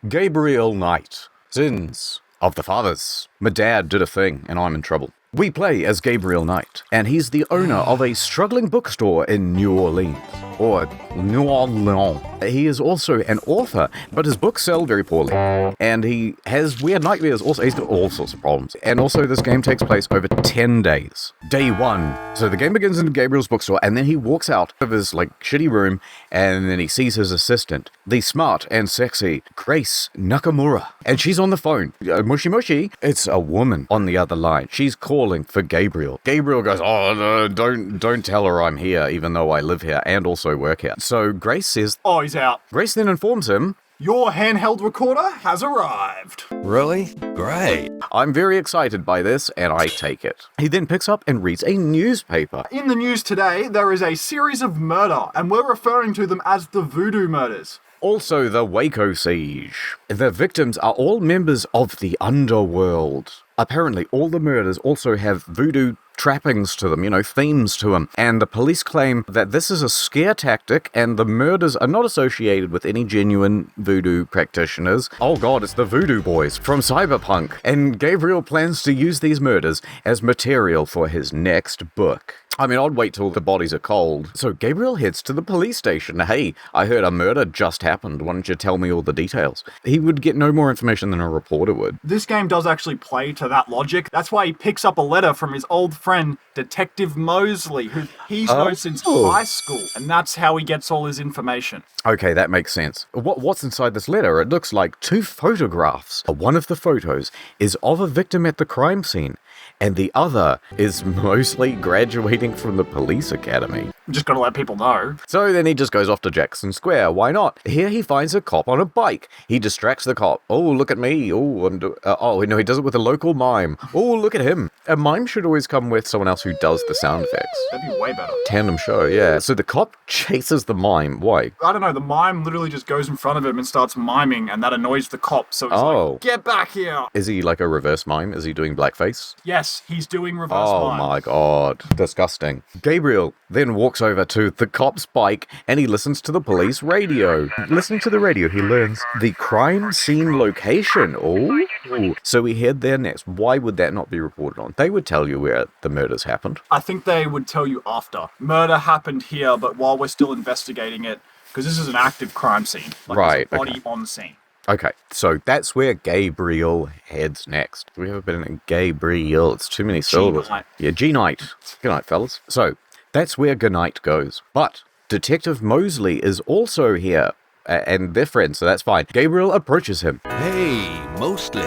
Gabriel Knight. Sins of the fathers. My dad did a thing, and I'm in trouble. We play as Gabriel Knight, and he's the owner of a struggling bookstore in New Orleans. Or New Orleans. He is also an author, but his books sell very poorly. And he has weird nightmares also. He's got all sorts of problems. And also this game takes place over 10 days. Day 1. So the game begins in Gabriel's bookstore, and then he walks out of his shitty room, and then he sees his assistant, the smart and sexy Grace Nakamura. And she's on the phone. Mushy mushy. It's a woman on the other line. She's calling for Gabriel. Gabriel goes, "Oh, no, don't tell her I'm here, even though I live here and also work here." So Grace says, "Oh, he's out." Grace then informs him, "Your handheld recorder has arrived." Really? Great. I'm very excited by this, and I take it. He then picks up and reads a newspaper. In the news today, there is a series of murder, and we're referring to them as the Voodoo Murders. Also the Waco Siege. The victims are all members of the underworld. Apparently, all the murders also have voodoo trappings to them, themes to them. And the police claim that this is a scare tactic and the murders are not associated with any genuine voodoo practitioners. Oh god, it's the Voodoo Boys from Cyberpunk. And Gabriel plans to use these murders as material for his next book. I'd wait till the bodies are cold. So Gabriel heads to the police station. "Hey, I heard a murder just happened. Why don't you tell me all the details?" He would get no more information than a reporter would. This game does actually play to that logic. That's why he picks up a letter from his old friend, Detective Mosley, who he's known since high school. And that's how he gets all his information. Okay, that makes sense. What's inside this letter? It looks like 2 photographs. One of the photos is of a victim at the crime scene, and the other is mostly graduating from the police academy. Just gotta let people know. So then he just goes off to Jackson Square. Why not? Here he finds a cop on a bike. He distracts the cop. "Oh, look at me. Oh, no, he does it with a local mime. Oh, look at him." A mime should always come with someone else who does the sound effects. That'd be way better. Tandem show, yeah. So the cop chases the mime. Why? I don't know, the mime literally just goes in front of him and starts miming, and that annoys the cop, so he's like, "Get back here!" Is he like a reverse mime? Is he doing blackface? Yes, he's doing reverse Oh mime. my god. Disgusting. Gabriel then walks over to the cop's bike and he listens to the police radio. Listening to the radio, he learns the crime scene location. Oh. So we head there next. Why would that not be reported on? They would tell you where the murders happened. I think they would tell you after. Murder happened here, but while we're still investigating it, because this is an active crime scene. Right, There's a body on scene. Okay, so that's where Gabriel heads next. We have a bit in Gabriel. It's too many syllables. G-Night. Yeah, G-Night. Good night, fellas. So that's where G-Night goes. But Detective Mosley is also here, and they're friends, so that's fine. Gabriel approaches him. Hey, mostly.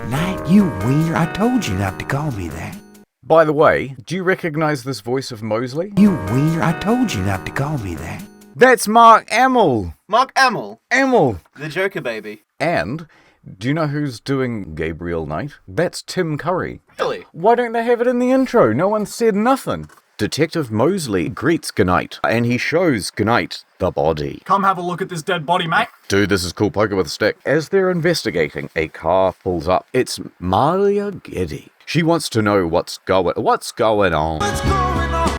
Knight, you wiener, I told you not to call me that. By the way, do you recognize this voice of Mosley? You wiener, I told you not to call me that. That's Mark Hamill. Mark Hamill, Hamill. the Joker baby. And do you know who's doing Gabriel Knight? That's Tim Curry. Really? Why don't they have it in the intro? No one said nothing. Detective Mosley greets Gnight, and he shows Gnight the body. Come have a look at this dead body, mate. Dude, this is cool. Poker with a stick. As they're investigating, a car pulls up. It's Malia Getty. She wants to know what's going on.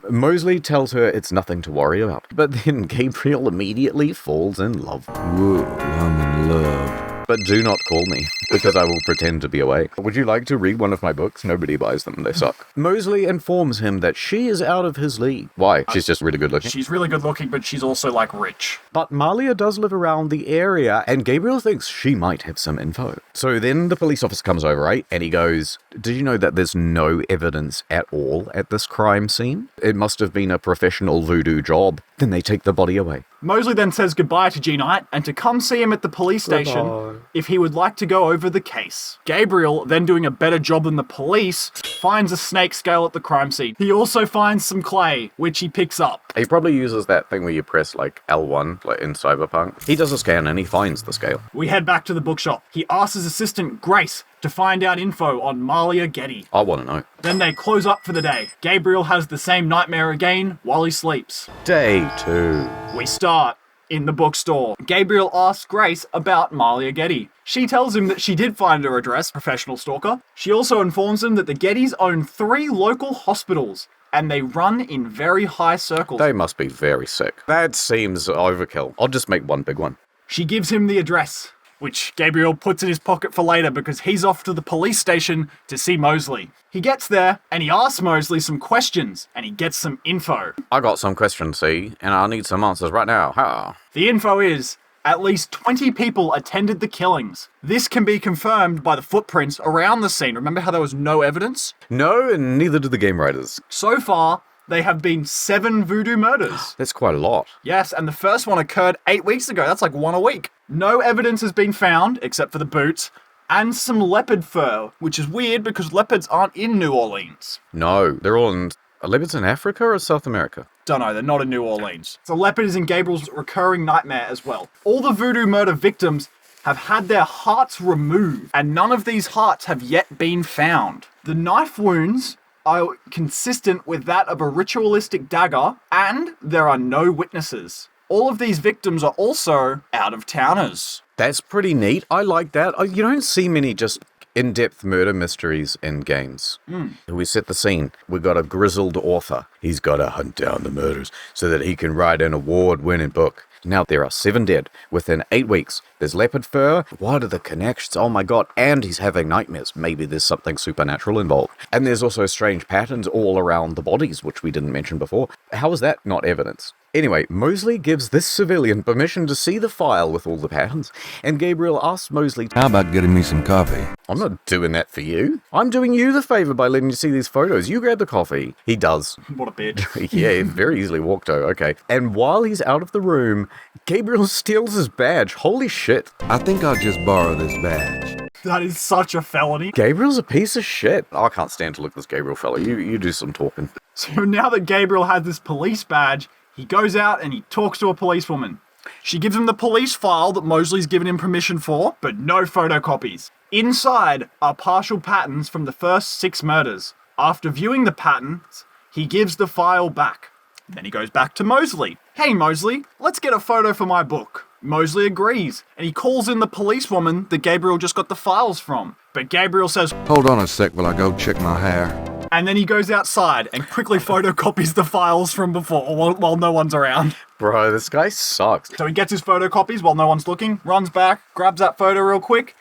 Mosley tells her it's nothing to worry about. But then Gabriel immediately falls in love. Whoa, I'm in love. But do not call me, because I will pretend to be away. Would you like to read one of my books? Nobody buys them, they suck. Mosley informs him that she is out of his league. Why? She's just really good looking. She's really good looking, but she's also, rich. But Malia does live around the area, and Gabriel thinks she might have some info. So then the police officer comes over, right? And he goes, "Did you know that there's no evidence at all at this crime scene? It must have been a professional voodoo job." Then they take the body away. Mosley then says goodbye to G-Night and to come see him at the police station if he would like to go over the case. Gabriel, then doing a better job than the police, finds a snake scale at the crime scene. He also finds some clay, which he picks up. He probably uses that thing where you press L1, in Cyberpunk. He does a scan and he finds the scale. We head back to the bookshop. He asks his assistant, Grace, to find out info on Malia Getty. I want to know. Then they close up for the day. Gabriel has the same nightmare again while he sleeps. Day 2. We start in the bookstore. Gabriel asks Grace about Malia Getty. She tells him that she did find her address, professional stalker. She also informs him that the Gettys own 3 local hospitals, and they run in very high circles. They must be very sick. That seems overkill. I'll just make one big one. She gives him the address. which Gabriel puts in his pocket for later because he's off to the police station to see Mosley. He gets there and he asks Mosley some questions and he gets some info. I got some questions, see, and I need some answers right now. Ha. The info is, at least 20 people attended the killings. This can be confirmed by the footprints around the scene. Remember how there was no evidence? No, and neither did the game writers. So far, they have been 7 voodoo murders. That's quite a lot. Yes, and the first one occurred 8 weeks ago. That's like 1 a week. No evidence has been found, except for the boots, and some leopard fur, which is weird because leopards aren't in New Orleans. No, they're all in... Are leopards in Africa or South America? Don't know, they're not in New Orleans. So leopard is in Gabriel's recurring nightmare as well. All the voodoo murder victims have had their hearts removed, and none of these hearts have yet been found. The knife wounds are consistent with that of a ritualistic dagger, and there are no witnesses. All of these victims are also out-of-towners. That's pretty neat. I like that. You don't see many just in-depth murder mysteries in games. We set the scene. We've got a grizzled author. He's got to hunt down the murders so that he can write an award-winning book. Now, there are 7 dead within 8 weeks. There's leopard fur. What are the connections? Oh my god. And he's having nightmares. Maybe there's something supernatural involved. And there's also strange patterns all around the bodies, which we didn't mention before. How is that not evidence? Anyway, Mosley gives this civilian permission to see the file with all the patterns, and Gabriel asks Mosley, How about getting me some coffee? I'm not doing that for you. I'm doing you the favor by letting you see these photos. You grab the coffee. He does. What a bitch. Yeah, he very easily walked over. Okay. And while he's out of the room, Gabriel steals his badge. Holy shit. I think I'll just borrow this badge. That is such a felony. Gabriel's a piece of shit. I can't stand to look at this Gabriel fella. You do some talking. So now that Gabriel has this police badge, he goes out and he talks to a policewoman. She gives him the police file that Mosley's given him permission for, but no photocopies. Inside are partial patterns from the first 6 murders. After viewing the patterns, he gives the file back. Then he goes back to Mosley. Hey Mosley, let's get a photo for my book. Mosley agrees, and he calls in the policewoman that Gabriel just got the files from. But Gabriel says, Hold on a sec while I go check my hair. and then he goes outside and quickly photocopies the files from before while no one's around. Bro, this guy sucks. So he gets his photocopies while no one's looking, runs back, grabs that photo real quick,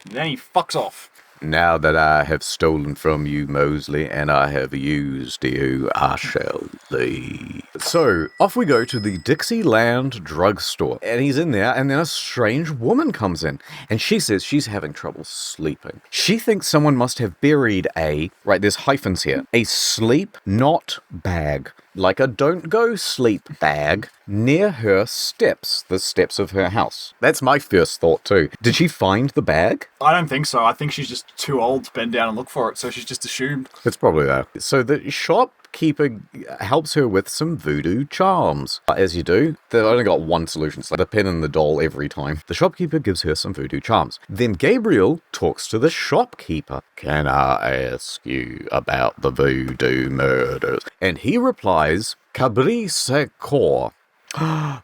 and then he fucks off. Now that I have stolen from you, Mosley, and I have used you, I shall leave. So, off we go to the Dixieland drugstore. And he's in there, and then a strange woman comes in. And she says she's having trouble sleeping. She thinks someone must have buried right, there's hyphens here, a sleep not bag. Like a don't go sleep bag near her steps, the steps of her house. That's my first thought too. Did she find the bag? I don't think so. I think she's just too old to bend down and look for it, so she's just assumed. It's probably that. So the shopkeeper helps her with some voodoo charms. As you do, they've only got one solution. It's like the pin and the doll every time. The shopkeeper gives her some voodoo charms. Then Gabriel talks to the shopkeeper. Can I ask you about the voodoo murders? And he replies, Cabri Secor,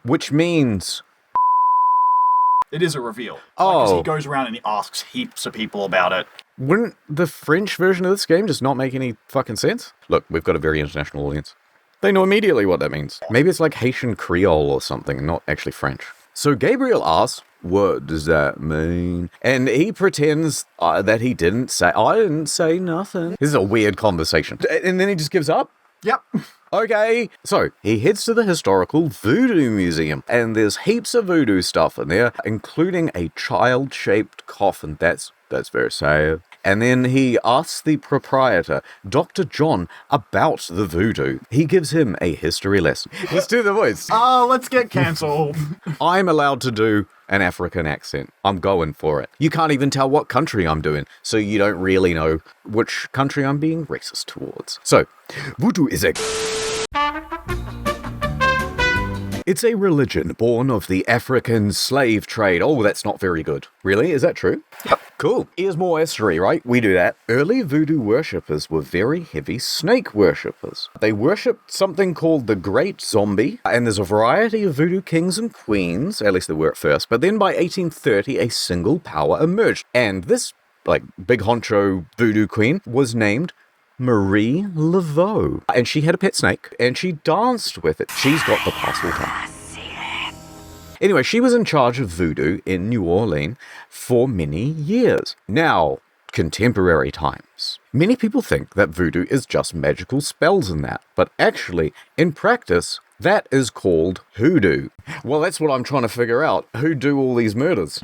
which means... It is a reveal. Oh. Because he goes around and he asks heaps of people about it. Wouldn't the French version of this game just not make any fucking sense? Look, we've got a very international audience. They know immediately what that means. Maybe it's like Haitian Creole or something, not actually French. So Gabriel asks, what does that mean? And he pretends that he didn't say, I didn't say nothing. This is a weird conversation. And then he just gives up. Yep. Okay, so he heads to the historical voodoo museum, and there's heaps of voodoo stuff in there, including a child-shaped coffin. That's very sad. And then he asks the proprietor, Dr. John, about the voodoo. He gives him a history lesson. Let's do the voice. Oh, let's get cancelled. I'm allowed to do an African accent. I'm going for it. You can't even tell what country I'm doing, so you don't really know which country I'm being racist towards. So, voodoo is It's a religion born of the African slave trade. Oh, that's not very good. Really? Is that true? Yep. Cool. Here's more history, right? We do that. Early voodoo worshippers were very heavy snake worshippers. They worshipped something called the Great Zombie, and there's a variety of voodoo kings and queens, at least they were at first, but then by 1830, a single power emerged, and this, big honcho voodoo queen was named Marie Laveau. And she had a pet snake, and she danced with it. She's got the password. Anyway, she was in charge of voodoo in New Orleans for many years. Now, contemporary times. Many people think that voodoo is just magical spells and that, but actually, in practice, that is called hoodoo. Well, that's what I'm trying to figure out. Who do all these murders?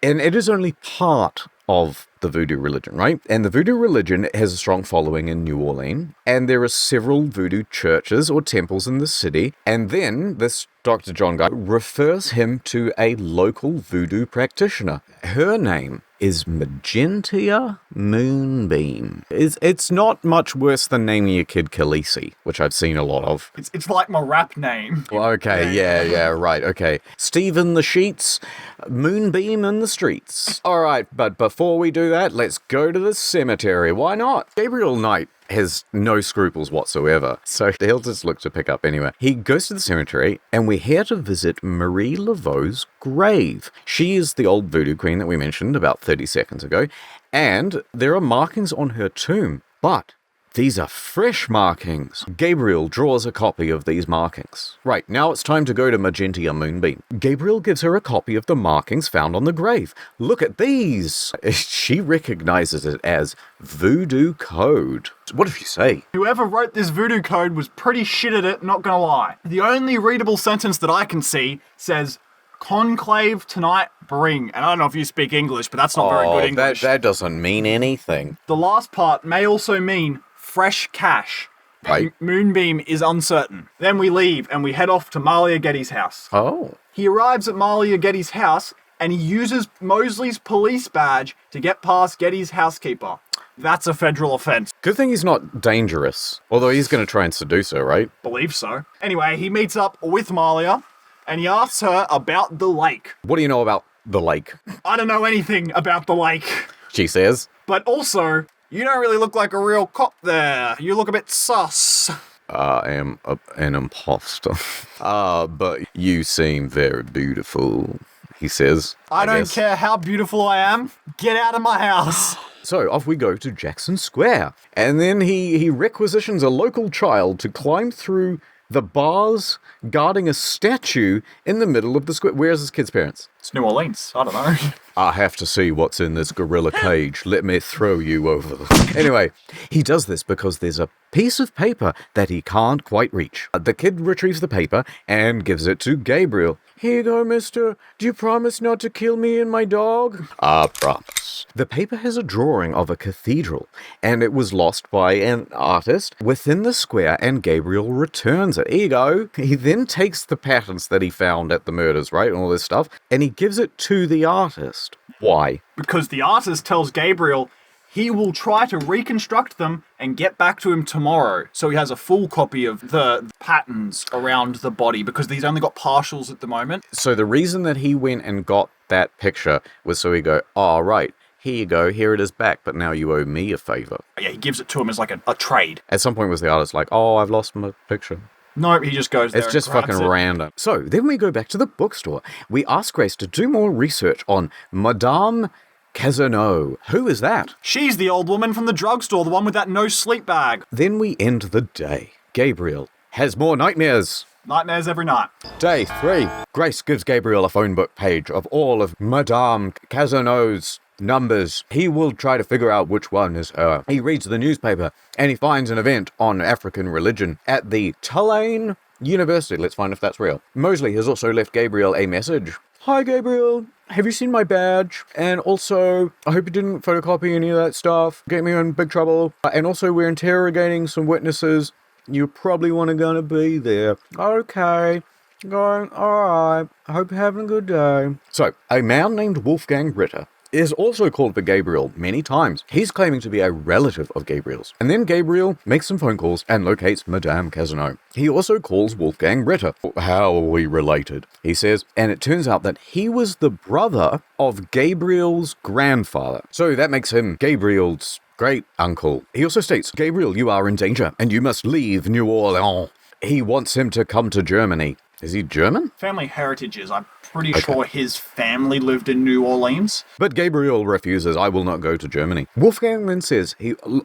And it is only part of the voodoo religion, right? And the voodoo religion has a strong following in New Orleans, and there are several voodoo churches or temples in the city, and then this Dr. John guy refers him to a local voodoo practitioner. Her name is Magentia Moonbeam. It's not much worse than naming your kid Khaleesi, which I've seen a lot of. It's like my rap name. Well, okay, yeah, right, okay. Steve in the sheets, Moonbeam in the streets. All right, but before we do that, let's go to the cemetery. Why not? Gabriel Knight has no scruples whatsoever, so he'll just look to pick up anyway. He goes to the cemetery, and we're here to visit Marie Laveau's grave. She is the old voodoo queen that we mentioned about 30 seconds ago, and there are markings on her tomb, but these are fresh markings. Gabriel draws a copy of these markings. Right, now it's time to go to Magentia Moonbeam. Gabriel gives her a copy of the markings found on the grave. Look at these! She recognizes it as voodoo code. What did she say? Whoever wrote this voodoo code was pretty shit at it, not gonna lie. The only readable sentence that I can see says, conclave tonight bring. And I don't know if you speak English, but that's not very good English. That doesn't mean anything. The last part may also mean fresh cash. Right. Moonbeam is uncertain. Then we leave and we head off to Malia Getty's house. Oh. He arrives at Malia Getty's house and he uses Mosley's police badge to get past Getty's housekeeper. That's a federal offense. Good thing he's not dangerous. Although he's going to try and seduce her, right? Believe so. Anyway, he meets up with Malia and he asks her about the lake. What do you know about the lake? I don't know anything about the lake. She says. But also, you don't really look like a real cop there. You look a bit sus. I am an imposter. But you seem very beautiful, he says. I don't guess. care how beautiful I am. Get out of my house. So off we go to Jackson Square. And then he requisitions a local child to climb through the bars guarding a statue in the middle of the square. Where's his kid's parents? It's New Orleans. I don't know. I have to see what's in this gorilla cage. Let me throw you over. Anyway, he does this because there's a piece of paper that he can't quite reach. The kid retrieves the paper and gives it to Gabriel. Here you go, mister. Do you promise not to kill me and my dog? I promise. The paper has a drawing of a cathedral, and it was lost by an artist within the square, and Gabriel returns it. Here you go. He then takes the patterns that he found at the murders, right, and all this stuff, and he gives it to the artist. Why? Because the artist tells Gabriel he will try to reconstruct them and get back to him tomorrow. So he has a full copy of the patterns around the body because he's only got partials at the moment. So the reason that he went and got that picture was so he'd go, oh, right, here you go, here it is back, but now you owe me a favor. Yeah, he gives it to him as like a trade. At some point was the artist like, oh, I've lost my picture. No, he just goes there. It's just fucking random. So then we go back to the bookstore. We ask Grace to do more research on Madame Cazeneuve. Who is that? She's the old woman from the drugstore, the one with that no sleep bag. Then we end the day. Gabriel has more nightmares. Nightmares every night. Day 3. Grace gives Gabriel a phone book page of all of Madame Cazeneuve's numbers. He will try to figure out which one is her. He reads the newspaper and he finds an event on African religion at the Tulane University. Let's find if that's real. Mosley has also left Gabriel a message. Hi Gabriel, have you seen my badge? And also, I hope you didn't photocopy any of that stuff. Get me in big trouble. And also, we're interrogating some witnesses. You probably weren't gonna be there. Okay. Going, alright. I hope you're having a good day. So, a man named Wolfgang Ritter is also called for Gabriel many times. He's claiming to be a relative of Gabriel's. And then Gabriel makes some phone calls and locates Madame Cazeneuve. He also calls Wolfgang Ritter. How are we related? He says, and it turns out that he was the brother of Gabriel's grandfather. So that makes him Gabriel's great uncle. He also states, Gabriel, you are in danger and you must leave New Orleans. He wants him to come to Germany. Is he German? Family heritages. I'm pretty sure his family lived in New Orleans. But Gabriel refuses. I will not go to Germany. Wolfgang then says,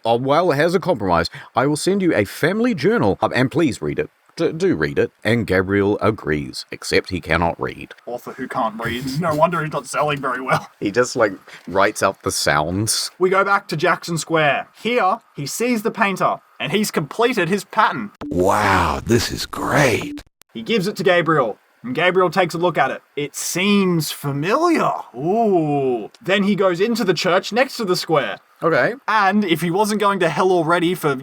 well, has a compromise. I will send you a family journal, and please read it. do read it. And Gabriel agrees, except he cannot read. Author who can't read. No wonder he's not selling very well. He just, writes out the sounds. We go back to Jackson Square. Here, he sees the painter, and he's completed his pattern. Wow, this is great. He gives it to Gabriel, and Gabriel takes a look at it. It seems familiar. Ooh. Then he goes into the church next to the square. Okay. And if he wasn't going to hell already for,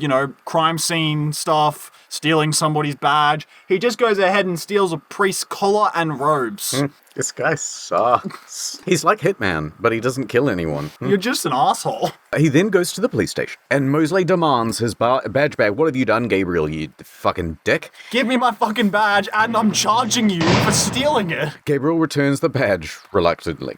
crime scene stuff, stealing somebody's badge, he just goes ahead and steals a priest's collar and robes. This guy sucks. He's like Hitman, but he doesn't kill anyone. You're just an asshole. He then goes to the police station, and Mosley demands his badge back. What have you done, Gabriel, you fucking dick? Give me my fucking badge, and I'm charging you for stealing it. Gabriel returns the badge reluctantly.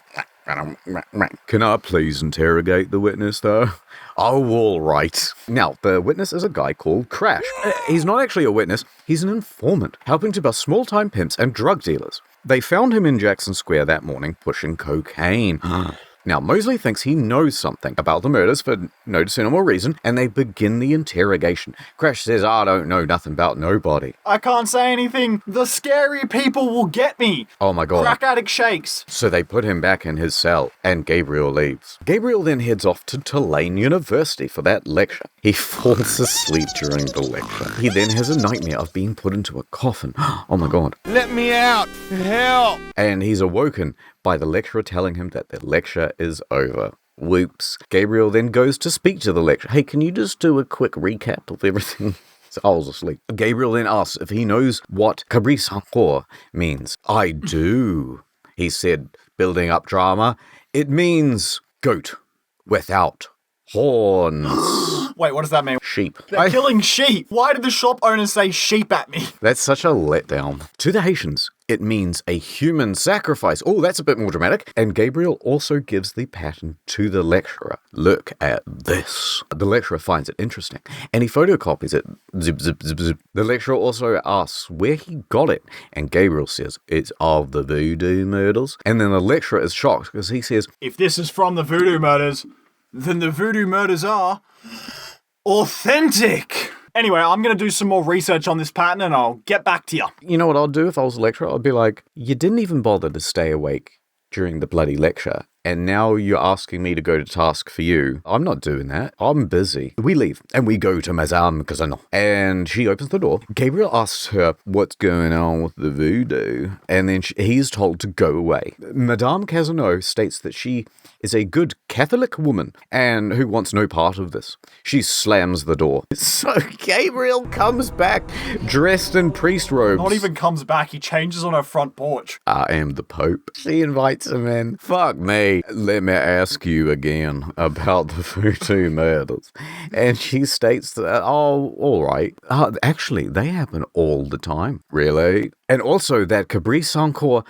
Can I please interrogate the witness, though? Oh, all right. Now, the witness is a guy called Crash. He's not actually a witness. He's an informant, helping to bust small-time pimps and drug dealers. They found him in Jackson Square that morning, pushing cocaine. Now, Mosley thinks he knows something about the murders for no discernible reason, and they begin the interrogation. Crash says, I don't know nothing about nobody. I can't say anything. The scary people will get me. Oh my god. Crack addict shakes. So they put him back in his cell, and Gabriel leaves. Gabriel then heads off to Tulane University for that lecture. He falls asleep during the lecture. He then has a nightmare of being put into a coffin. Oh my god. Let me out! Help! And he's awoken by the lecturer telling him that the lecture is over. Whoops. Gabriel then goes to speak to the lecturer. Hey, can you just do a quick recap of everything? So I was asleep. Gabriel then asks if he knows what cabrice encore means. I do, he said, building up drama. It means goat without horns. Wait, what does that mean? Sheep. They're killing sheep. Why did the shop owner say sheep at me? That's such a letdown. To the Haitians, it means a human sacrifice. Oh, that's a bit more dramatic. And Gabriel also gives the pattern to the lecturer. Look at this. The lecturer finds it interesting, and he photocopies it. Zip, zip, zip, zip. The lecturer also asks where he got it, and Gabriel says, it's of the voodoo murders. And then the lecturer is shocked because he says, if this is from the voodoo murders, then the voodoo murders are authentic. Anyway, I'm going to do some more research on this pattern and I'll get back to you. You know what I'd do if I was a lecturer? I'd be like, you didn't even bother to stay awake during the bloody lecture, and now you're asking me to go to task for you. I'm not doing that. I'm busy. We leave, and we go to Madame Casino, and she opens the door. Gabriel asks her what's going on with the voodoo, and then he's told to go away. Madame Casino states that she is a good Catholic woman, and who wants no part of this. She slams the door. So Gabriel comes back, dressed in priest robes. Not even comes back, he changes on her front porch. I am the Pope. She invites him in. Fuck me. Let me ask you again about the voodoo murders. And she states that, oh, all right. Actually, they happen all the time. Really? And also that cabrice encore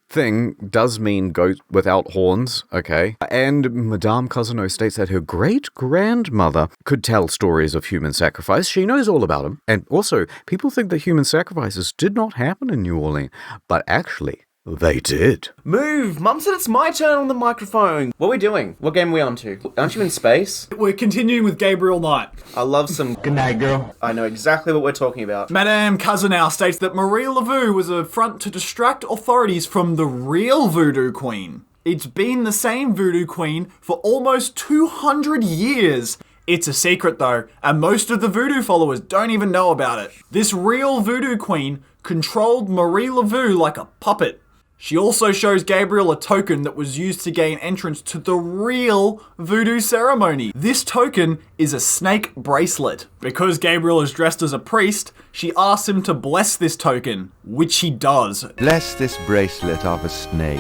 thing does mean goat without horns, okay? And Madame Casino states that her great-grandmother could tell stories of human sacrifice. She knows all about them. And also, people think that human sacrifices did not happen in New Orleans, but actually, they did. Move! Mum said it's my turn on the microphone. What are we doing? What game are we on to? Aren't you in space? We're continuing with Gabriel Knight. I love some... Good night, girl. I know exactly what we're talking about. Madame Cazenau states that Marie Laveau was a front to distract authorities from the real voodoo queen. It's been the same voodoo queen for almost 200 years. It's a secret though, and most of the voodoo followers don't even know about it. This real voodoo queen controlled Marie Laveau like a puppet. She also shows Gabriel a token that was used to gain entrance to the real voodoo ceremony. This token is a snake bracelet. Because Gabriel is dressed as a priest, she asks him to bless this token, which he does. Bless this bracelet of a snake,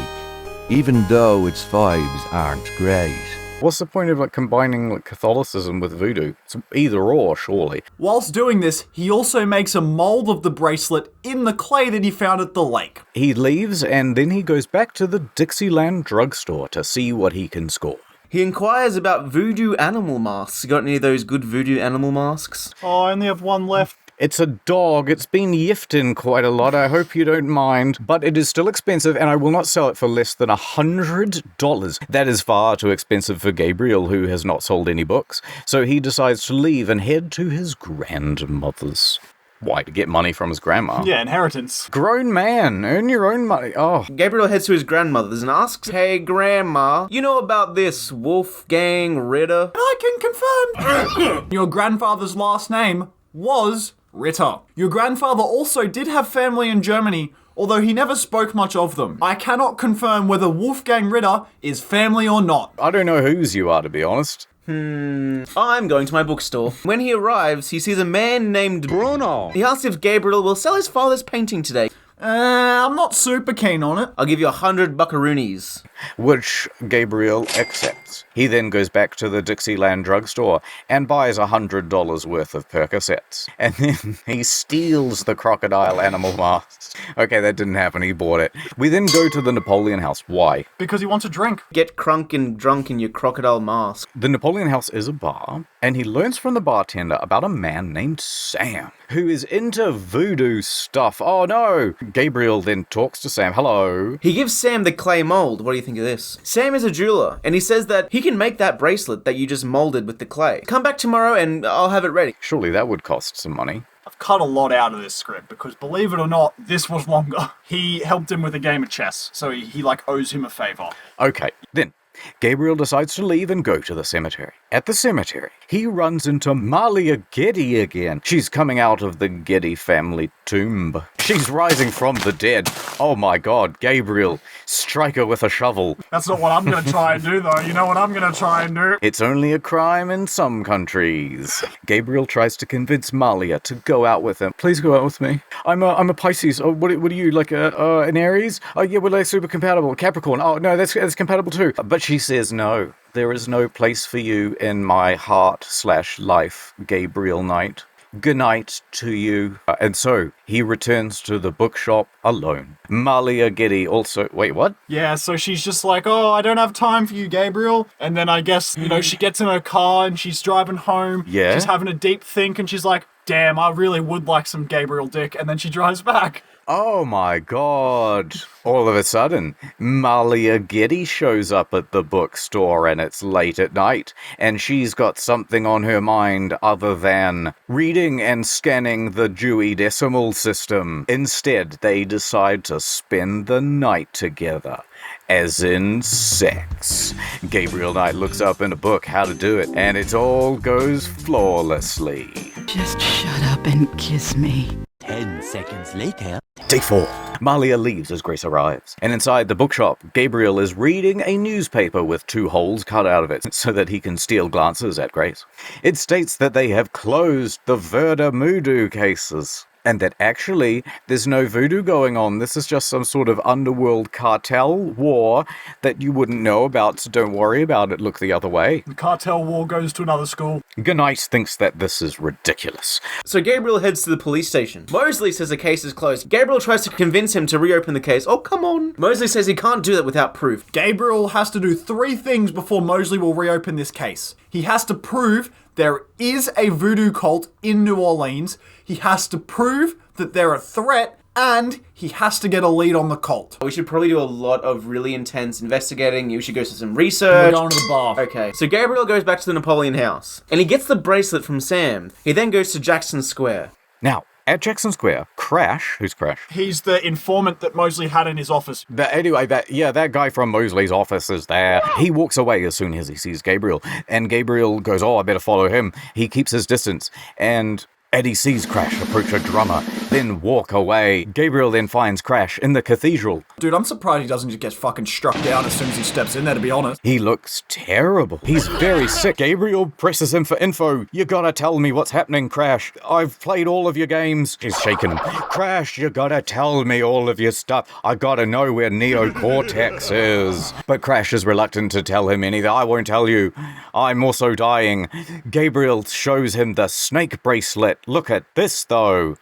even though its vibes aren't great. What's the point of combining Catholicism with voodoo? It's either or, surely. Whilst doing this, he also makes a mold of the bracelet in the clay that he found at the lake. He leaves, and then he goes back to the Dixieland drugstore to see what he can score. He inquires about voodoo animal masks. You got any of those good voodoo animal masks? Oh, I only have one left. It's a dog. It's been yiffed in quite a lot. I hope you don't mind. But it is still expensive, and I will not sell it for less than $100. That is far too expensive for Gabriel, who has not sold any books. So he decides to leave and head to his grandmother's. Why, to get money from his grandma? Yeah, inheritance. Grown man, earn your own money. Oh, Gabriel heads to his grandmother's and asks, "Hey, Grandma, you know about this Wolfgang Ritter?" I can confirm. Your grandfather's last name was Ritter. Your grandfather also did have family in Germany, although he never spoke much of them. I cannot confirm whether Wolfgang Ritter is family or not. I don't know whose you are, to be honest. I'm going to my bookstore. When he arrives, he sees a man named Bruno. He asks if Gabriel will sell his father's painting today. I'm not super keen on it. I'll give you 100 buckaroonies. Which Gabriel accepts. He then goes back to the Dixieland drugstore and buys $100 worth of Percocets. And then he steals the crocodile animal mask. Okay, that didn't happen, he bought it. We then go to the Napoleon House. Why? Because he wants a drink. Get crunk and drunk in your crocodile mask. The Napoleon House is a bar, and he learns from the bartender about a man named Sam, who is into voodoo stuff. Oh no! Gabriel then talks to Sam. Hello. He gives Sam the clay mold. What do you think of this? Sam is a jeweler, and he says that he can make that bracelet that you just molded with the clay. Come back tomorrow and I'll have it ready. Surely that would cost some money. I've cut a lot out of this script because, believe it or not, this was longer. He helped him with a game of chess, so he owes him a favor. Okay, then. Gabriel decides to leave and go to the cemetery. At the cemetery, he runs into Malia Getty again. She's coming out of the Getty family tomb. She's rising from the dead. Oh my god, Gabriel, strike her with a shovel. That's not what I'm going to try and do, though. You know what I'm going to try and do? It's only a crime in some countries. Gabriel tries to convince Malia to go out with him. Please go out with me. I'm a Pisces. Oh, what are you, like an Aries? Oh yeah, we're like super compatible. Capricorn. Oh no, that's compatible too. But she says no. There is no place for you in my heart/life, Gabriel Knight. Good night to you. And so, he returns to the bookshop alone. Malia Getty also... Wait, what? Yeah, so she's just like, oh, I don't have time for you, Gabriel. And then I guess, she gets in her car and she's driving home. Yeah? She's having a deep think and she's like, damn, I really would like some Gabriel dick. And then she drives back. Oh my god. All of a sudden, Malia Getty shows up at the bookstore and it's late at night, and she's got something on her mind other than reading and scanning the Dewey Decimal System. Instead, they decide to spend the night together. As in sex. Gabriel Knight looks up in a book how to do it, and it all goes flawlessly. Just shut up and kiss me. 10 seconds later. Day 4. Malia leaves as Grace arrives, and inside the bookshop, Gabriel is reading a newspaper with 2 holes cut out of it so that he can steal glances at Grace. It states that they have closed the Verda Moodoo cases. And that actually, there's no voodoo going on. This is just some sort of underworld cartel war that you wouldn't know about, so don't worry about it. Look the other way. The cartel war goes to another school. Gnice thinks that this is ridiculous. So Gabriel heads to the police station. Mosley says the case is closed. Gabriel tries to convince him to reopen the case. Oh, come on. Mosley says he can't do that without proof. Gabriel has to do 3 things before Mosley will reopen this case. He has to prove there is a voodoo cult in New Orleans. He has to prove that they're a threat, and he has to get a lead on the cult. We should probably do a lot of really intense investigating. You should go to some research. We're going to the bar. Okay, so Gabriel goes back to the Napoleon House, and he gets the bracelet from Sam. He then goes to Jackson Square. Now, at Jackson Square, Crash, who's Crash? He's the informant that Mosley had in his office. That guy from Mosley's office is there. He walks away as soon as he sees Gabriel, and Gabriel goes, oh, I better follow him. He keeps his distance, and Eddie sees Crash approach a drummer, then walk away. Gabriel then finds Crash in the cathedral. Dude, I'm surprised he doesn't just get fucking struck down as soon as he steps in there, to be honest. He looks terrible. He's very sick. Gabriel presses him for info. You gotta tell me what's happening, Crash. I've played all of your games. He's shaking him. Crash, you gotta tell me all of your stuff. I gotta know where Neocortex is. But Crash is reluctant to tell him anything. I won't tell you. I'm also dying. Gabriel shows him the snake bracelet. Look at this, though.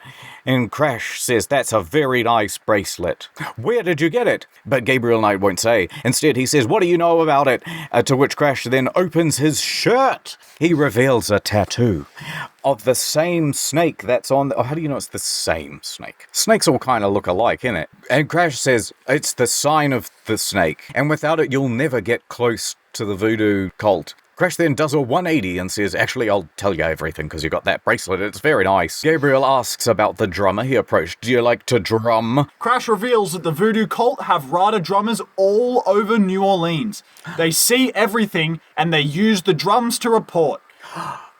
And Crash says that's a very nice bracelet. Where did you get it? But Gabriel Knight won't say. Instead, he says, what do you know about it? To which Crash then opens his shirt. He reveals a tattoo of the same snake that's on the... Oh, how do you know it's the same snake? Snakes all kind of look alike, innit? And Crash says, it's the sign of the snake. And without it, you'll never get close to the voodoo cult. Crash then does a 180 and says, actually, I'll tell you everything because you got that bracelet. It's very nice. Gabriel asks about the drummer he approached. Do you like to drum? Crash reveals that the voodoo cult have RADA drummers all over New Orleans. They see everything and they use the drums to report.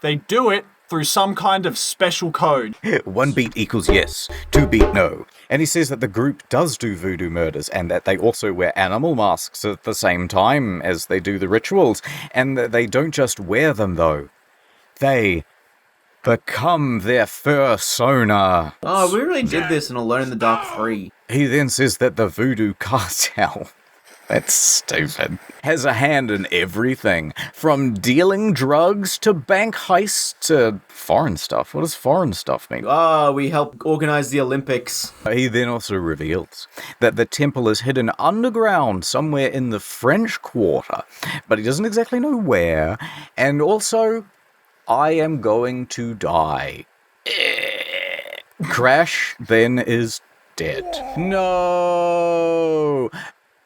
They do it through some kind of special code. 1 beat equals yes, 2 beat no. And he says that the group does do voodoo murders and that they also wear animal masks at the same time as they do the rituals, and that they don't just wear them though. They become their persona. Oh, we really did this in Alone in the Dark 3. He then says that the voodoo cartel, that's stupid, has a hand in everything, from dealing drugs to bank heists to foreign stuff. What does foreign stuff mean? We help organize the Olympics. He then also reveals that the temple is hidden underground somewhere in the French Quarter, but he doesn't exactly know where, and also, I am going to die. Crash then is dead. No!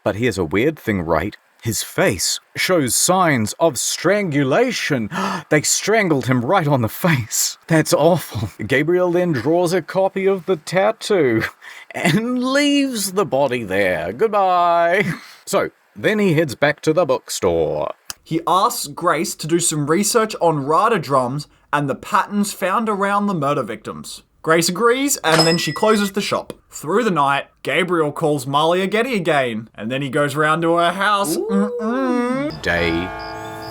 But here's a weird thing, right? His face shows signs of strangulation. They strangled him right on the face. That's awful. Gabriel then draws a copy of the tattoo and leaves the body there. Goodbye. So, then he heads back to the bookstore. He asks Grace to do some research on RADA drums and the patterns found around the murder victims. Grace agrees, and then she closes the shop. Through the night, Gabriel calls Malia Getty again, and then he goes round to her house. Day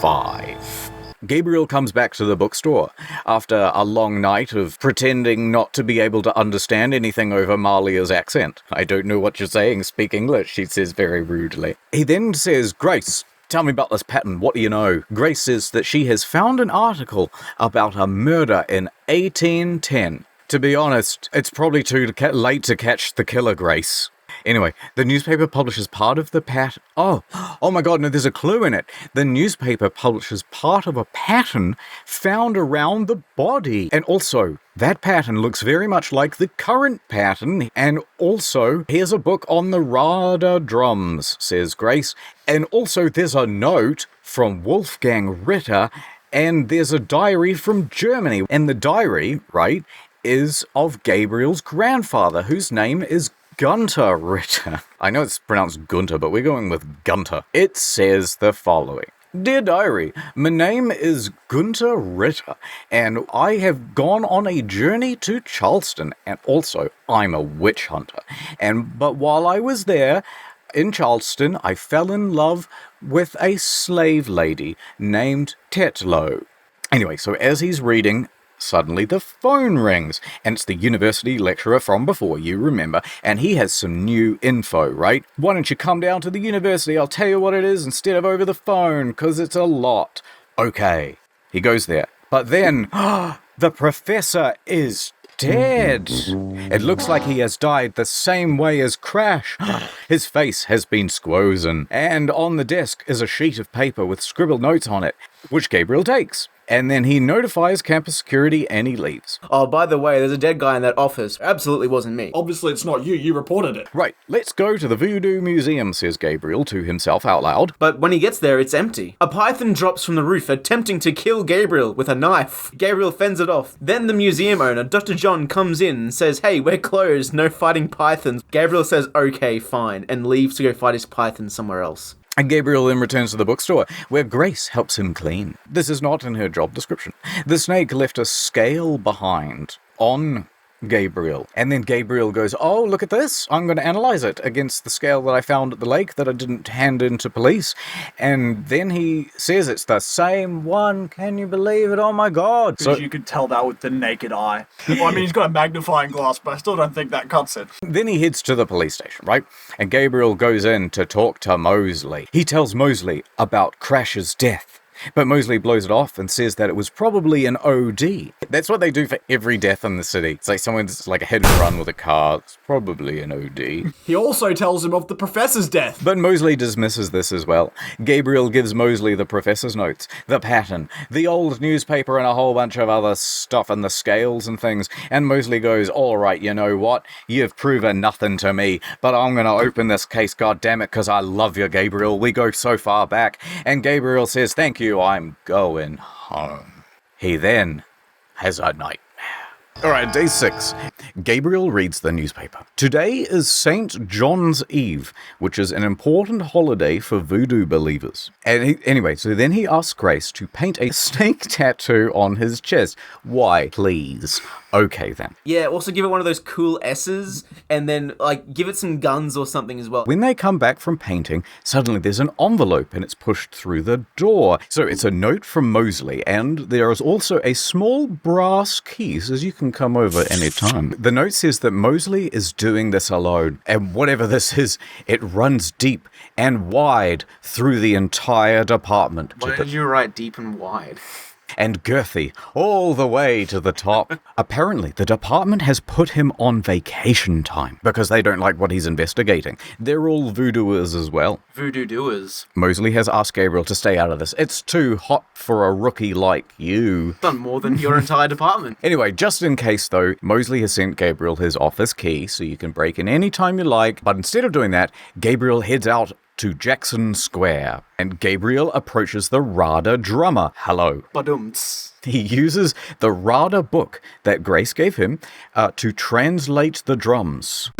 5. Gabriel comes back to the bookstore after a long night of pretending not to be able to understand anything over Malia's accent. I don't know what you're saying, speak English, she says very rudely. He then says, Grace, tell me about this pattern, what do you know? Grace says that she has found an article about a murder in 1810. To be honest, it's probably too late to catch the killer, Grace. Anyway, the newspaper publishes part of the Oh my god, no, there's a clue in it. The newspaper publishes part of a pattern found around the body. And also, that pattern looks very much like the current pattern. And also, here's a book on the RADA drums, says Grace. And also, there's a note from Wolfgang Ritter, and there's a diary from Germany. And the diary, right, is of Gabriel's grandfather, whose name is Gunter Ritter. I know it's pronounced Gunter, but we're going with Gunter. It says the following. Dear Diary, my name is Gunter Ritter, and I have gone on a journey to Charleston, and also I'm a witch hunter. But while I was there, in Charleston, I fell in love with a slave lady named Tetlow. Anyway, so as he's reading, suddenly the phone rings, and it's the university lecturer from before, you remember, and he has some new info, right? Why don't you come down to the university, I'll tell you what it is instead of over the phone, 'cause it's a lot. Okay, he goes there. But then, the professor is dead. It looks like he has died the same way as Crash. His face has been squozen, and on the desk is a sheet of paper with scribbled notes on it, which Gabriel takes. And then he notifies campus security and he leaves. Oh, by the way, there's a dead guy in that office. Absolutely wasn't me. Obviously it's not you, you reported it. Right, let's go to the Voodoo Museum, says Gabriel to himself out loud. But when he gets there, it's empty. A python drops from the roof, attempting to kill Gabriel with a knife. Gabriel fends it off. Then the museum owner, Dr. John, comes in and says, hey, we're closed, no fighting pythons. Gabriel says, okay, fine, and leaves to go fight his python somewhere else. And Gabriel then returns to the bookstore, where Grace helps him clean. This is not in her job description. The snake left a scale behind on Gabriel. And then Gabriel goes, oh, look at this. I'm going to analyze it against the scale that I found at the lake that I didn't hand in to police. And then he says it's the same one. Can you believe it? Oh my God. Because you could tell that with the naked eye. Well, I mean, he's got a magnifying glass, but I still don't think that cuts it. Then he heads to the police station, right? And Gabriel goes in to talk to Mosley. He tells Mosley about Crash's death. But Mosley blows it off and says that it was probably an OD. That's what they do for every death in the city. It's like someone's like a hit and run with a car. It's probably an OD. He also tells him of the professor's death. But Mosley dismisses this as well. Gabriel gives Mosley the professor's notes, the pattern, the old newspaper, and a whole bunch of other stuff and the scales and things. And Mosley goes, all right, you know what? You've proven nothing to me, but I'm going to open this case, goddammit, because I love you, Gabriel. We go so far back. And Gabriel says, thank you. you I'm going home. He then has a nightmare. Alright, day 6. Gabriel reads the newspaper. Today is St. John's Eve, which is an important holiday for voodoo believers. And so then he asks Grace to paint a snake tattoo on his chest. Why, please? Okay then. Yeah, also give it one of those cool S's, and then, give it some guns or something as well. When they come back from painting, suddenly there's an envelope and it's pushed through the door. So it's a note from Mosley, and there is also a small brass key, says you can come over anytime. The note says that Mosley is doing this alone, and whatever this is, it runs deep and wide through the entire department. Why did you write deep and wide? And girthy all the way to the top. Apparently, the department has put him on vacation time because they don't like what he's investigating. They're all voodooers as well. Voodoo doers. Mosley has asked Gabriel to stay out of this. It's too hot for a rookie like you. Done more than your entire department. Anyway, just in case though, Mosley has sent Gabriel his office key so you can break in any time you like. But instead of doing that, Gabriel heads out to Jackson Square, and Gabriel approaches the RADA drummer. Hello. Badumts. He uses the RADA book that Grace gave him to translate the drums.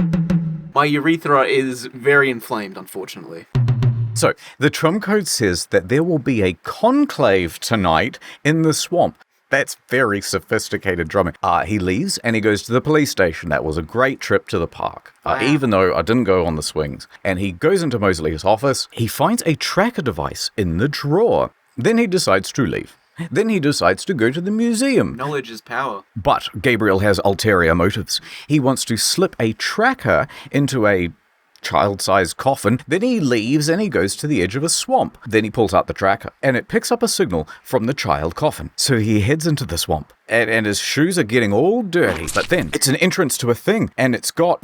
My urethra is very inflamed, unfortunately. So, the drum code says that there will be a conclave tonight in the swamp. That's very sophisticated drumming. He leaves and he goes to the police station. That was a great trip to the park, even though I didn't go on the swings. And he goes into Mosley's office. He finds a tracker device in the drawer. Then he decides to leave. Then he decides to go to the museum. Knowledge is power. But Gabriel has ulterior motives. He wants to slip a tracker into a child-sized coffin. Then he leaves and he goes to the edge of a swamp. Then he pulls out the tracker and it picks up a signal from the child coffin. So he heads into the swamp and his shoes are getting all dirty. But then it's an entrance to a thing and it's got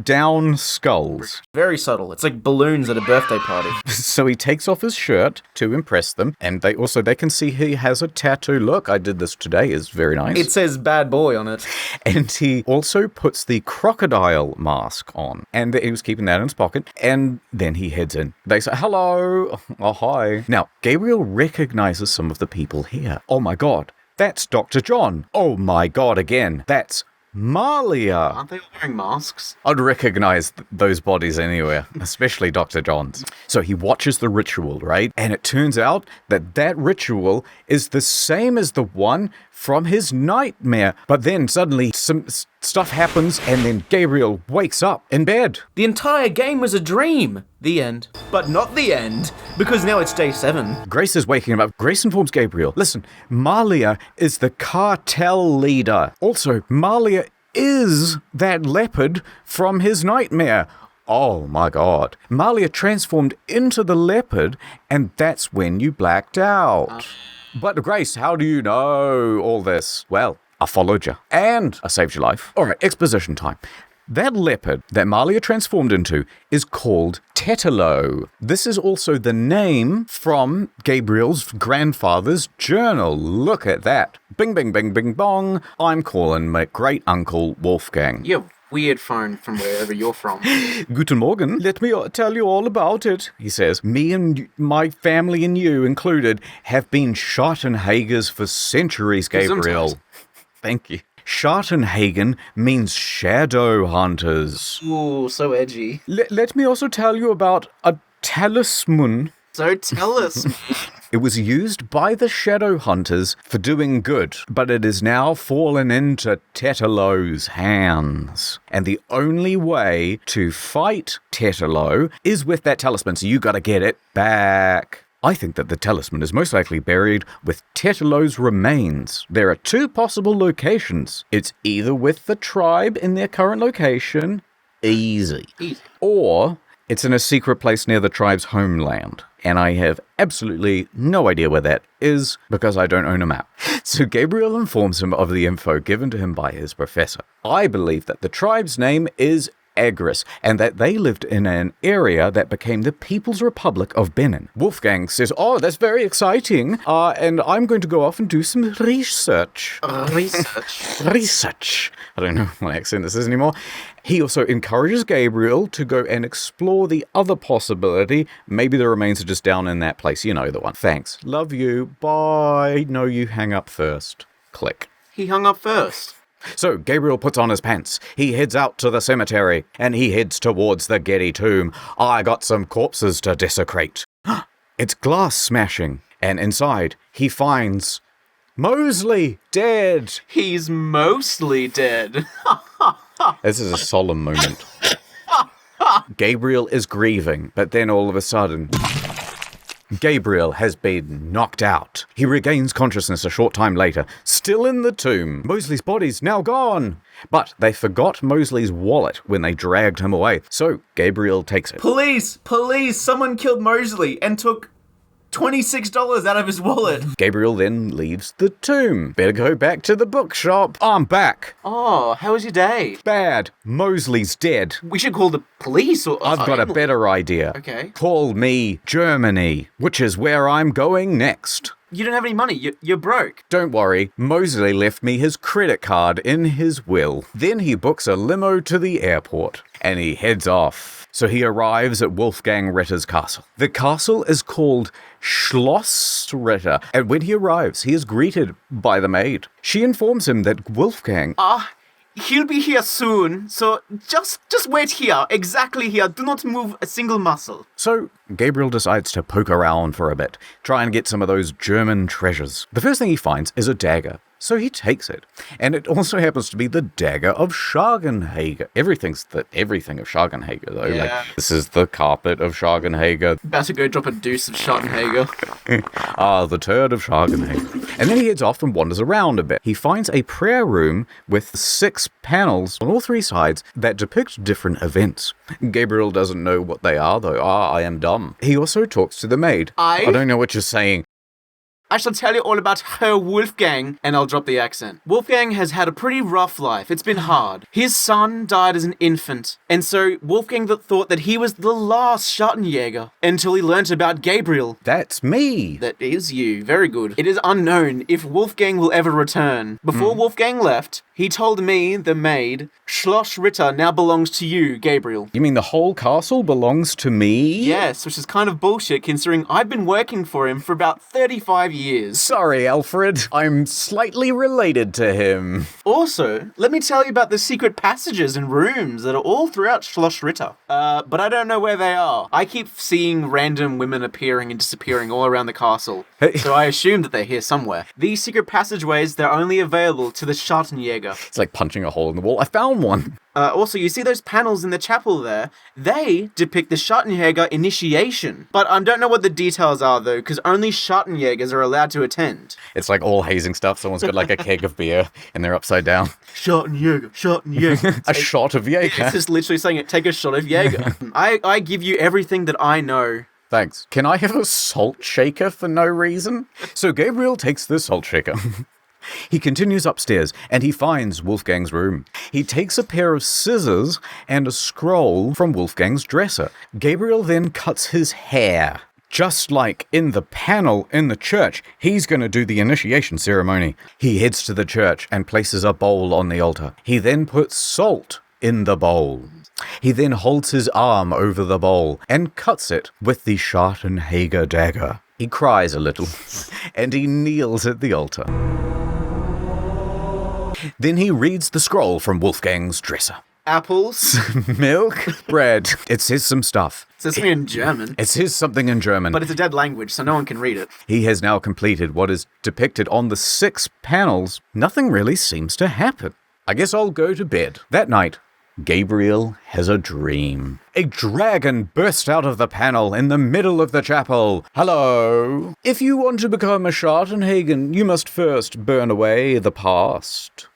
down skulls. Very subtle. It's like balloons at a birthday party. So he takes off his shirt to impress them, and they can see he has a tattoo. Look, I did this today. It's very nice. It says bad boy on it. And he also puts the crocodile mask on, and he was keeping that in his pocket, and then he heads in. They say, hello. Oh, hi. Now, Gabriel recognizes some of the people here. Oh my God, that's Dr. John. Oh my God, again, that's Malia. Aren't they all wearing masks? I'd recognize those bodies anywhere, especially Dr. John's. So he watches the ritual, right? And it turns out that ritual is the same as the one from his nightmare. But then suddenly some stuff happens and then Gabriel wakes up in bed. The entire game was a dream. The end. But not the end, because now it's day 7. Grace is waking him up. Grace informs Gabriel, listen, Malia is the cartel leader. Also, Malia is that leopard from his nightmare. Oh my God. Malia transformed into the leopard, and that's when you blacked out. But Grace, how do you know all this? Well, I followed you, and I saved your life. All right, exposition time. That leopard that Malia transformed into is called Tetelo. This is also the name from Gabriel's grandfather's journal. Look at that. Bing, bing, bing, bing, bong. I'm calling my great uncle Wolfgang. You have weird phone from wherever you're from. Guten Morgen. Let me tell you all about it, he says. Me and my family and you included have been Schartenhagers for centuries, Gabriel. Thank you. Schartenhagen means shadow hunters. Ooh, so edgy. Let me also tell you about a talisman. So tell us. It was used by the shadow hunters for doing good, but it has now fallen into Tetelo's hands. And the only way to fight Tetelo is with that talisman, so you gotta get it back. I think that the talisman is most likely buried with Tetelo's remains. There are 2 possible locations. It's either with the tribe in their current location, easy. Or it's in a secret place near the tribe's homeland. And I have absolutely no idea where that is because I don't own a map. So Gabriel informs him of the info given to him by his professor. I believe that the tribe's name is Agris, and that they lived in an area that became the People's Republic of Benin. Wolfgang says, oh, that's very exciting, and I'm going to go off and do some research. Research. I don't know what accent this is anymore. He also encourages Gabriel to go and explore the other possibility. Maybe the remains are just down in that place. You know the one. Thanks. Love you. Bye. No, you hang up first. Click. He hung up first. So Gabriel puts on his pants. He heads out to the cemetery, and he heads towards the Getty tomb. I got some corpses to desecrate. It's glass smashing, and inside he finds Mosley dead. He's mostly dead. This is a solemn moment. Gabriel is grieving, but then all of a sudden, Gabriel has been knocked out. He regains consciousness a short time later, still in the tomb. Mosley's body's now gone. But they forgot Mosley's wallet when they dragged him away, so Gabriel takes it. Police! Someone killed Mosley and took $26 out of his wallet. Gabriel then leaves the tomb. Better go back to the bookshop. I'm back. Oh, how was your day? Bad. Mosley's dead. We should call the police or... I've got a better idea. Okay. Call me Germany, which is where I'm going next. You don't have any money. You're broke. Don't worry, Mosley left me his credit card in his will. Then he books a limo to the airport, and he heads off. So he arrives at Wolfgang Ritter's castle. The castle is called Schloss Ritter, and when he arrives, he is greeted by the maid. She informs him that Wolfgang... He'll be here soon, so just wait here, exactly here. Do not move a single muscle. So Gabriel decides to poke around for a bit, try and get some of those German treasures. The first thing he finds is a dagger. So he takes it. And it also happens to be the dagger of Schargenhager. Everything of Schargenhager, though. Yeah. Like, this is the carpet of Schargenhager. About to go drop a deuce of Schargenhager. The turd of Schargenhager. And then he heads off and wanders around a bit. He finds a prayer room with 6 panels on all 3 sides that depict different events. Gabriel doesn't know what they are, though. I am dumb. He also talks to the maid. I don't know what you're saying. I shall tell you all about her Wolfgang, and I'll drop the accent. Wolfgang has had a pretty rough life. It's been hard. His son died as an infant, and so Wolfgang thought that he was the last Schattenjäger until he learnt about Gabriel. That's me. That is you. Very good. It is unknown if Wolfgang will ever return. Before Wolfgang left, he told me, the maid, Schloss Ritter now belongs to you, Gabriel. You mean the whole castle belongs to me? Yes, which is kind of bullshit considering I've been working for him for about 35 years. Sorry, Alfred. I'm slightly related to him. Also, let me tell you about the secret passages and rooms that are all throughout Schloss Ritter. But I don't know where they are. I keep seeing random women appearing and disappearing all around the castle. So I assume that they're here somewhere. These secret passageways, they're only available to the Schattenjäger. It's like punching a hole in the wall. I found one. Also, you see those panels in the chapel there? They depict the Schattenjäger initiation. But I don't know what the details are, though, because only Schattenjägers are allowed to attend. It's like all hazing stuff. Someone's got like a keg of beer and they're upside down. Schattenjäger. A shot of Jaeger. It's just literally saying it, take a shot of Jaeger. I give you everything that I know. Thanks. Can I have a salt shaker for no reason? So Gabriel takes the salt shaker. He continues upstairs, and he finds Wolfgang's room. He takes a pair of scissors and a scroll from Wolfgang's dresser. Gabriel then cuts his hair. Just like in the panel in the church, he's going to do the initiation ceremony. He heads to the church and places a bowl on the altar. He then puts salt in the bowl. He then holds his arm over the bowl and cuts it with the Schattenjäger dagger. He cries a little, and he kneels at the altar. Then he reads the scroll from Wolfgang's dresser. Apples. Milk. Bread. It says some stuff. It says something in German. It says something in German. But it's a dead language, so no one can read it. He has now completed what is depicted on the 6 panels. Nothing really seems to happen. I guess I'll go to bed. That night, Gabriel has a dream. A dragon bursts out of the panel in the middle of the chapel. Hello. If you want to become a Schattenhagen, you must first burn away the past.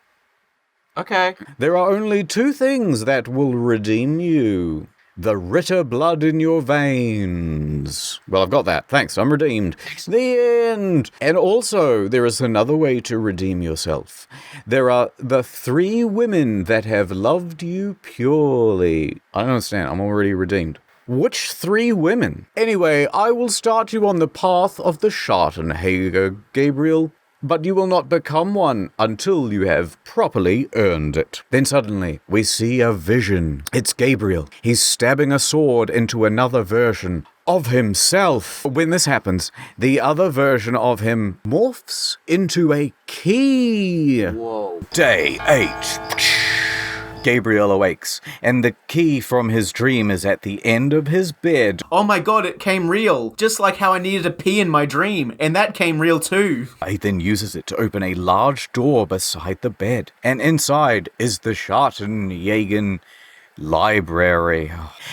Okay. There are only 2 things that will redeem you. The Ritter blood in your veins. Well, I've got that. Thanks, I'm redeemed. The end! And also, there is another way to redeem yourself. There are the 3 women that have loved you purely. I don't understand, I'm already redeemed. Which 3 women? Anyway, I will start you on the path of the Schartenhager, Gabriel. But you will not become one until you have properly earned it. Then suddenly, we see a vision. It's Gabriel. He's stabbing a sword into another version of himself. When this happens, the other version of him morphs into a key. Whoa. Day 8. Gabriel awakes, and the key from his dream is at the end of his bed. Oh my god, it came real. Just like how I needed a pee in my dream, and that came real too. He then uses it to open a large door beside the bed, and inside is the Schartenhagen library.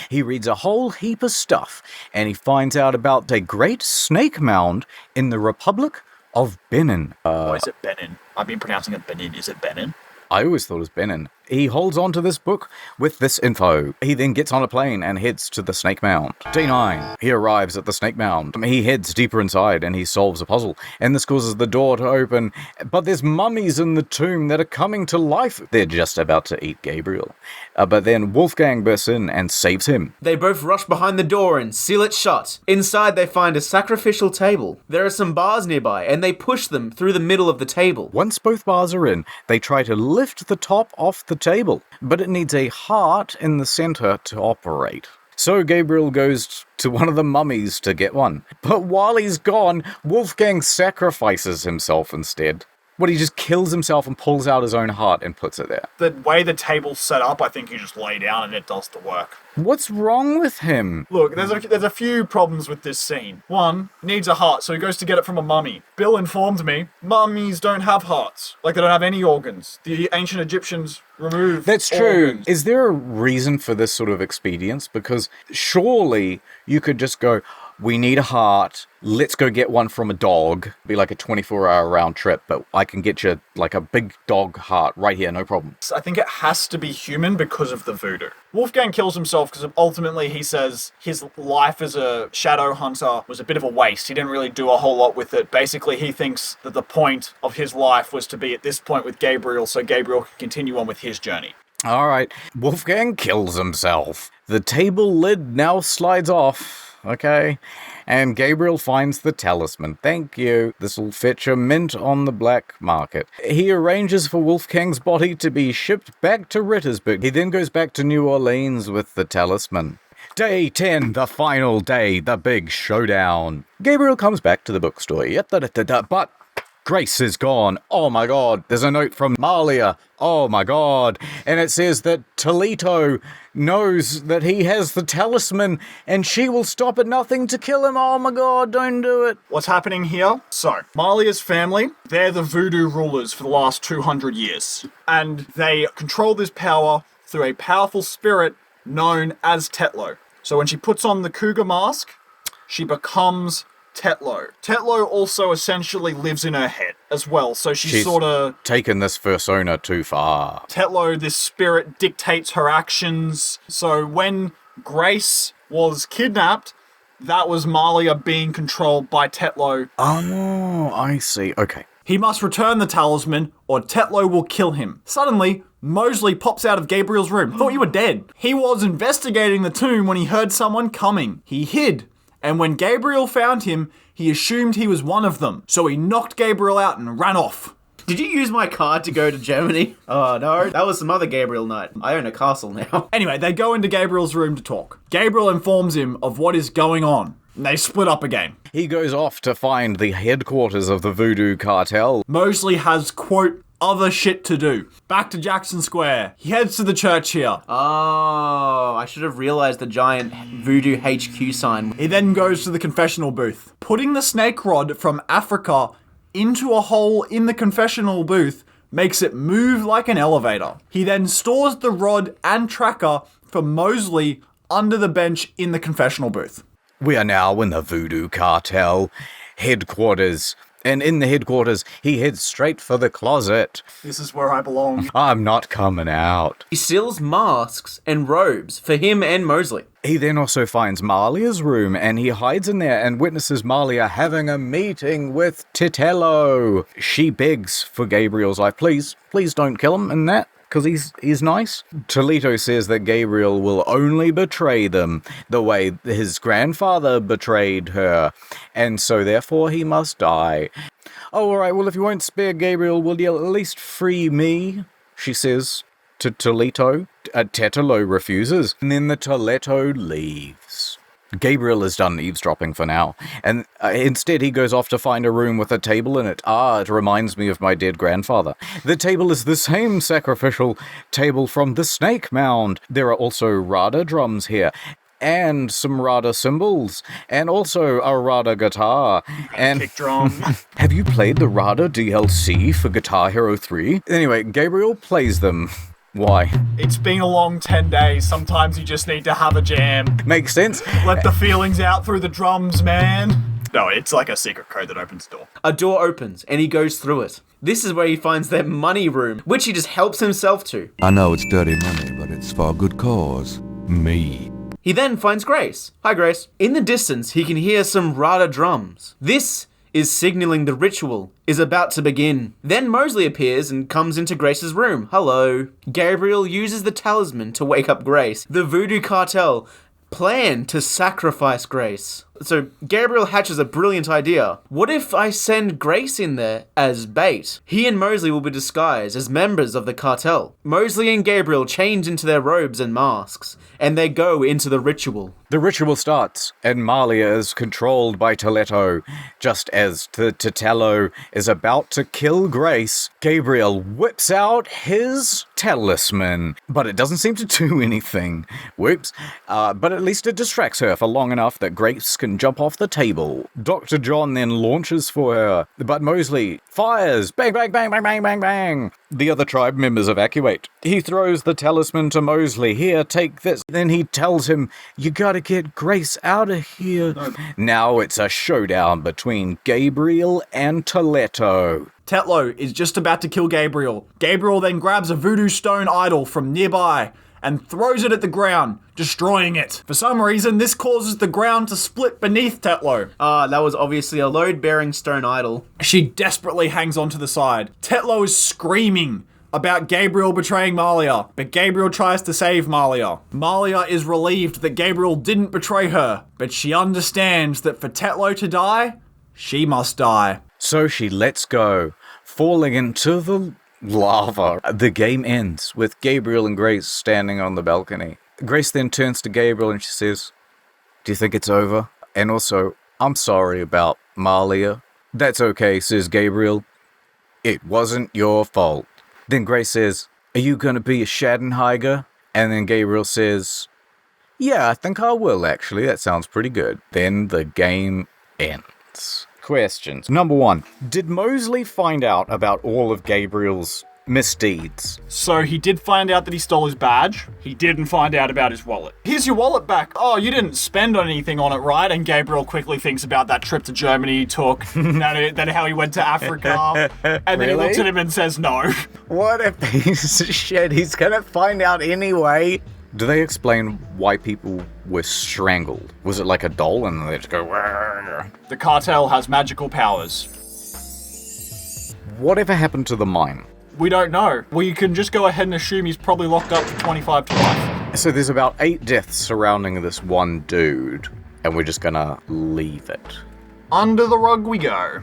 He reads a whole heap of stuff, and he finds out about a great snake mound in the Republic of Benin. Why is it Benin? I've been pronouncing it Benin. Is it Benin? I always thought it was Benin. He holds on to this book with this info. He then gets on a plane and heads to the Snake Mound. Day 9. He arrives at the Snake Mound. He heads deeper inside and he solves a puzzle. And this causes the door to open. But there's mummies in the tomb that are coming to life. They're just about to eat Gabriel. But then Wolfgang bursts in and saves him. They both rush behind the door and seal it shut. Inside they find a sacrificial table. There are some bars nearby and they push them through the middle of the table. Once both bars are in, they try to lift the top off the table, but it needs a heart in the center to operate. So Gabriel goes to one of the mummies to get one. But while he's gone, Wolfgang sacrifices himself instead. He just kills himself and pulls out his own heart and puts it there. The way the table's set up, I think you just lay down and it does the work. What's wrong with him? Look, there's a few problems with this scene. One, needs a heart, so he goes to get it from a mummy. Bill informed me, mummies don't have hearts. Like, they don't have any organs. The ancient Egyptians removed That's true. organs. Is there a reason for this sort of expedience? Because surely you could just go, we need a heart, let's go get one from a dog. Be like a 24-hour round trip, but I can get you like a big dog heart right here, no problem. I think it has to be human because of the voodoo. Wolfgang kills himself because ultimately he says his life as a shadow hunter was a bit of a waste. He didn't really do a whole lot with it. Basically, he thinks that the point of his life was to be at this point with Gabriel, so Gabriel can continue on with his journey. Alright, Wolfgang kills himself. The table lid now slides off. Okay, and Gabriel finds the talisman. Thank you. This will fetch a mint on the black market. He arranges for Wolfgang's body to be shipped back to Rittersburg. He then goes back to New Orleans with the talisman. Day 10, the final day, the big showdown. Gabriel comes back to the bookstore. But Grace is gone. Oh my god. There's a note from Malia. Oh my god. And it says that Toledo knows that he has the talisman and she will stop at nothing to kill him. Oh my god, don't do it. What's happening here? So, Malia's family, they're the voodoo rulers for the last 200 years. And they control this power through a powerful spirit known as Tetlow. So when she puts on the cougar mask, she becomes Tetlow. Tetlow also essentially lives in her head as well, so she's sort of taken this persona too far. Tetlow, this spirit, dictates her actions. So when Grace was kidnapped, that was Malia being controlled by Tetlow. Oh, I see. Okay. He must return the talisman, or Tetlow will kill him. Suddenly, Mosley pops out of Gabriel's room. Thought you were dead. He was investigating the tomb when he heard someone coming. He hid. And when Gabriel found him, he assumed he was one of them. So he knocked Gabriel out and ran off. Did you use my card to go to Germany? Oh no, that was some other Gabriel night. I own a castle now. Anyway, they go into Gabriel's room to talk. Gabriel informs him of what is going on. And they split up again. He goes off to find the headquarters of the voodoo cartel. Mosley has, quote, other shit to do. Back to Jackson Square. He heads to the church here. Oh, I should have realized the giant voodoo HQ sign. He then goes to the confessional booth. Putting the snake rod from Africa into a hole in the confessional booth makes it move like an elevator. He then stores the rod and tracker for Mosley under the bench in the confessional booth. We are now in the voodoo cartel headquarters. And in the headquarters, he heads straight for the closet. This is where I belong. I'm not coming out. He steals masks and robes for him and Mosley. He then also finds Malia's room, and he hides in there and witnesses Malia having a meeting with Titello. She begs for Gabriel's life. Please don't kill him in that, because he's nice. Toledo says that Gabriel will only betray them the way his grandfather betrayed her, and so therefore he must die. Oh, alright, well if you won't spare Gabriel, will you at least free me? She says to Toledo. Titello refuses, and then the Toledo leaves. Gabriel is done eavesdropping for now, and instead he goes off to find a room with a table in it. It reminds me of my dead grandfather. The table is the same sacrificial table from the Snake Mound. There are also Rada drums here, and some Rada cymbals, and also a Rada guitar. And Kick drum. have you played the Rada DLC for Guitar Hero 3? Anyway, Gabriel plays them. Why? It's been a long 10 days. Sometimes you just need to have a jam. Makes sense. Let the feelings out through the drums, man. No, it's like a secret code that opens the door. A door opens, and he goes through it. This is where he finds their money room, which he just helps himself to. I know it's dirty money, but it's for a good cause. Me. He then finds Grace. Hi, Grace. In the distance, he can hear some Rada drums. This is signaling the ritual is about to begin. Then Mosley appears and comes into Grace's room. Hello. Gabriel uses the talisman to wake up Grace. The voodoo cartel plan to sacrifice Grace. So Gabriel hatches a brilliant idea. What if I send Grace in there as bait? He and Mosley will be disguised as members of the cartel. Mosley and Gabriel change into their robes and masks, and they go into the ritual. The ritual starts, and Malia is controlled by Toledo. Just as Titello is about to kill Grace, Gabriel whips out his talisman, but it doesn't seem to do anything. Whoops. But at least it distracts her for long enough that Grace can jump off the table. Dr. John then launches for her, but Mosley fires. Bang, bang, bang, bang, bang, bang, bang. The other tribe members evacuate. He throws the talisman to Mosley. Here, take this. Then he tells him, you gotta get Grace out of here. No. Now it's a showdown between Gabriel and Toledo. Tetlow is just about to kill Gabriel. Gabriel then grabs a voodoo stone idol from nearby and throws it at the ground, destroying it. For some reason, this causes the ground to split beneath Tetlow. That was obviously a load-bearing stone idol. She desperately hangs onto the side. Tetlow is screaming about Gabriel betraying Malia, but Gabriel tries to save Malia. Malia is relieved that Gabriel didn't betray her, but she understands that for Tetlow to die, she must die. So she lets go, falling into the lava. The game ends with Gabriel and Grace standing on the balcony. Grace then turns to Gabriel and she says, do you think it's over? And also, I'm sorry about Malia. That's okay, says Gabriel. It wasn't your fault. Then Grace says, are you going to be a Schadenheiger? And then Gabriel says, yeah, I think I will actually. That sounds pretty good. Then the game ends. Questions. Number 1. Did Mosley find out about all of Gabriel's misdeeds? So he did find out that he stole his badge. He didn't find out about his wallet. Here's your wallet back. Oh, you didn't spend anything on it, right? And Gabriel quickly thinks about that trip to Germany he took, then how he went to Africa, and then he looks at him and says no. What a piece of shit. He's gonna find out anyway. Do they explain why people were strangled? Was it like a doll and they just go... Wah? The cartel has magical powers. Whatever happened to the mine? We don't know. We can just go ahead and assume he's probably locked up for 25 to life. So there's about 8 deaths surrounding this one dude, and we're just gonna leave it. Under the rug we go.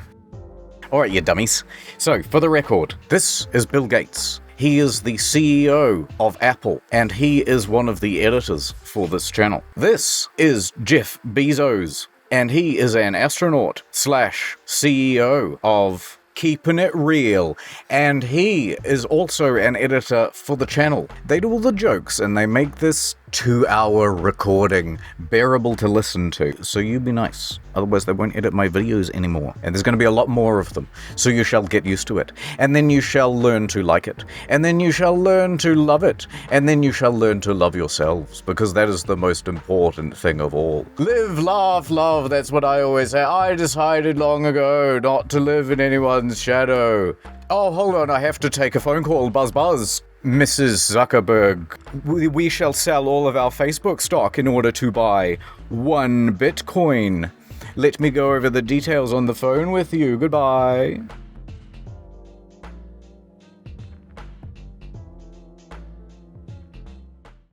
Alright, you dummies. So, for the record, this is Bill Gates. He is the CEO of Apple, and he is one of the editors for this channel. This is Jeff Bezos, and he is an astronaut / CEO of Keeping It Real, and he is also an editor for the channel. They do all the jokes, and they make this 2-hour recording, bearable to listen to. So you be nice. Otherwise they won't edit my videos anymore. And there's going to be a lot more of them. So you shall get used to it. And then you shall learn to like it. And then you shall learn to love it. And then you shall learn to love yourselves. Because that is the most important thing of all. Live, laugh, love. That's what I always say. I decided long ago not to live in anyone's shadow. Oh, hold on. I have to take a phone call. Buzz, buzz. Mrs. Zuckerberg, we shall sell all of our Facebook stock in order to buy 1 Bitcoin. Let me go over the details on the phone with you. Goodbye.